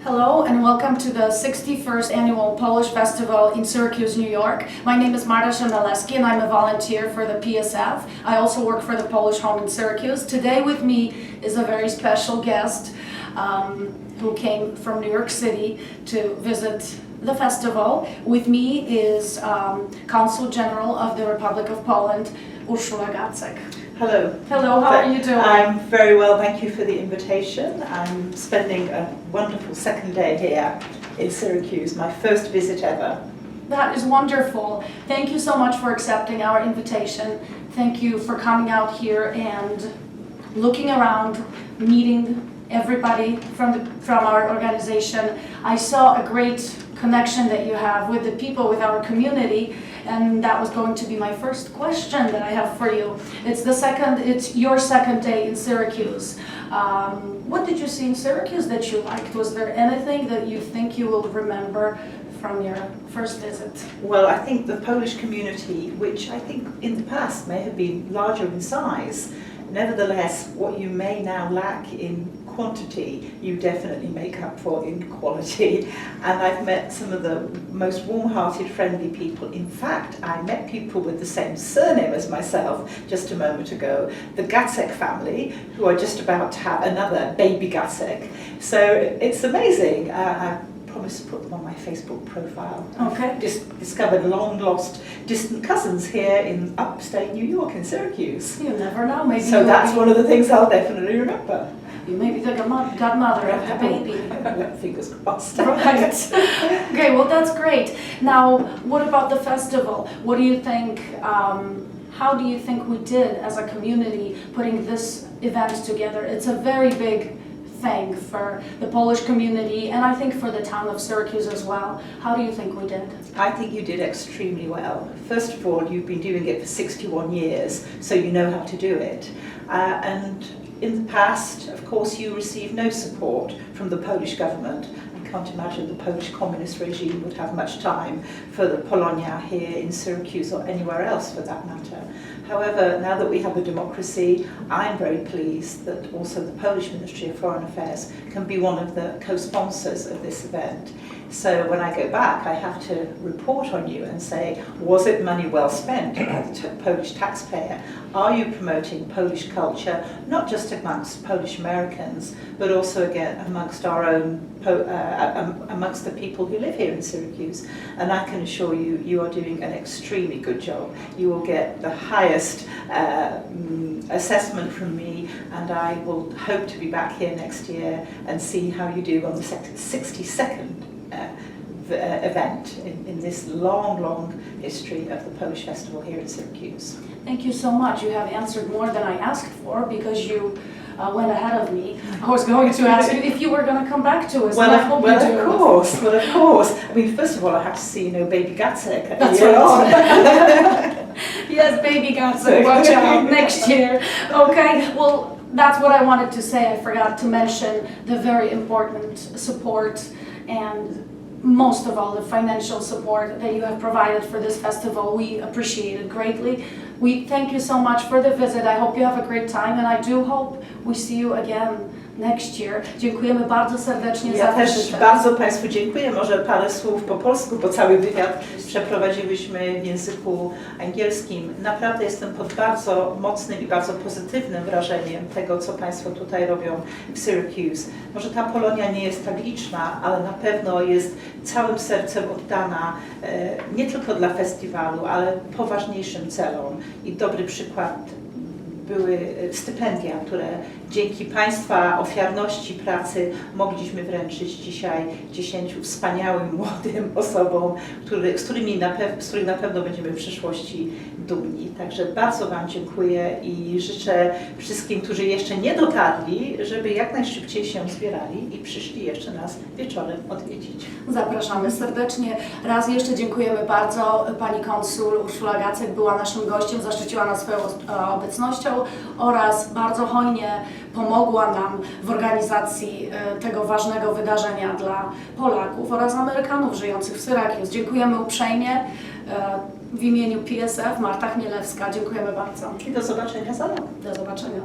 Hello and welcome to the 61st Annual Polish Festival in Syracuse, New York. My name is Marta Szemelewski and I'm a volunteer for the PSF. I also work for the Polish Home in Syracuse. Today with me is a very special guest who came from New York City to visit the festival. With me is Consul General of the Republic of Poland, Urszula Gacek. Hello. Hello, how are you doing? I'm very well, thank you for the invitation. I'm spending a wonderful second day here in Syracuse, my first visit ever. That is wonderful. Thank you so much for accepting our invitation. Thank you for coming out here and looking around, meeting everybody from our organization. I saw a great connection that you have with the people, with our community, and that was going to be my first question that I have for you. It's your second day in Syracuse. What did you see in Syracuse that you liked? Was there anything that you think you will remember from your first visit? Well, I think the Polish community, which I think in the past may have been larger in size, nevertheless, what you may now lack in quantity, you definitely make up for in quality. And I've met some of the most warm-hearted, friendly people. In fact, I met people with the same surname as myself just a moment ago, the Gacek family, who are just about to have another baby Gacek. So it's amazing. I promise to put them on my Facebook profile. Okay. I've discovered long-lost distant cousins here in upstate New York in Syracuse. You never know. Maybe so that's one of the things I'll definitely remember. You may be the godmother of the baby. Fingers crossed. Right. Okay, well that's great. Now, what about the festival? What do you think, how do you think we did as a community putting this event together? It's a very big thing for the Polish community and I think for the town of Syracuse as well. How do you think we did? I think you did extremely well. First of all, you've been doing it for 61 years, so you know how to do it. And in the past, of course, you received no support from the Polish government. I can't imagine the Polish communist regime would have much time for the Polonia here in Syracuse or anywhere else for that matter. However, now that we have a democracy, I'm very pleased that also the Polish Ministry of Foreign Affairs can be one of the co-sponsors of this event. So when I go back, I have to report on you and say, was it money well spent by the Polish taxpayer? Are you promoting Polish culture, not just amongst Polish Americans, but also again amongst our own, amongst the people who live here in Syracuse? And I can assure you, you are doing an extremely good job. You will get the highest assessment from me, and I will hope to be back here next year and see how you do on the 62nd event in this long history of the Polish Festival here in Syracuse. Thank you so much. You have answered more than I asked for because you went ahead of me. I was going to ask you if you were going to come back to us. Well, of course. I mean, first of all, I have to see, baby Gacek. That's right. Yes, baby Gacek, watch out, next year. Okay, well, that's what I wanted to say. I forgot to mention the very important support and most of all the financial support that you have provided for this festival. We appreciate it greatly. We thank you so much for the visit. I hope you have a great time and I do hope we see you again next year. Dziękujemy bardzo serdecznie za też wizytę. bardzo Państwu dziękuję. Może parę słów po polsku, bo cały wywiad przeprowadziłyśmy w języku angielskim. Naprawdę jestem pod bardzo mocnym i bardzo pozytywnym wrażeniem tego, co Państwo tutaj robią w Syracuse. Może ta Polonia nie jest tak liczna, ale na pewno jest całym sercem oddana nie tylko dla festiwalu, ale poważniejszym celom. I dobry przykład były stypendia, które dzięki Państwa ofiarności pracy mogliśmy wręczyć dzisiaj 10 wspaniałym młodym osobom, z których na pewno będziemy w przyszłości dumni. Także bardzo Wam dziękuję i życzę wszystkim, którzy jeszcze nie dotarli, żeby jak najszybciej się zbierali i przyszli jeszcze nas wieczorem odwiedzić. Zapraszamy serdecznie. Raz jeszcze dziękujemy bardzo. Pani konsul Urszula Gacek była naszym gościem, zaszczyciła nas swoją obecnością oraz bardzo hojnie pomogła nam w organizacji tego ważnego wydarzenia dla Polaków oraz Amerykanów żyjących w Syracuse. Dziękujemy uprzejmie. W imieniu PSF Marta Chmielewska. Dziękujemy bardzo. I do zobaczenia za rok. Do zobaczenia.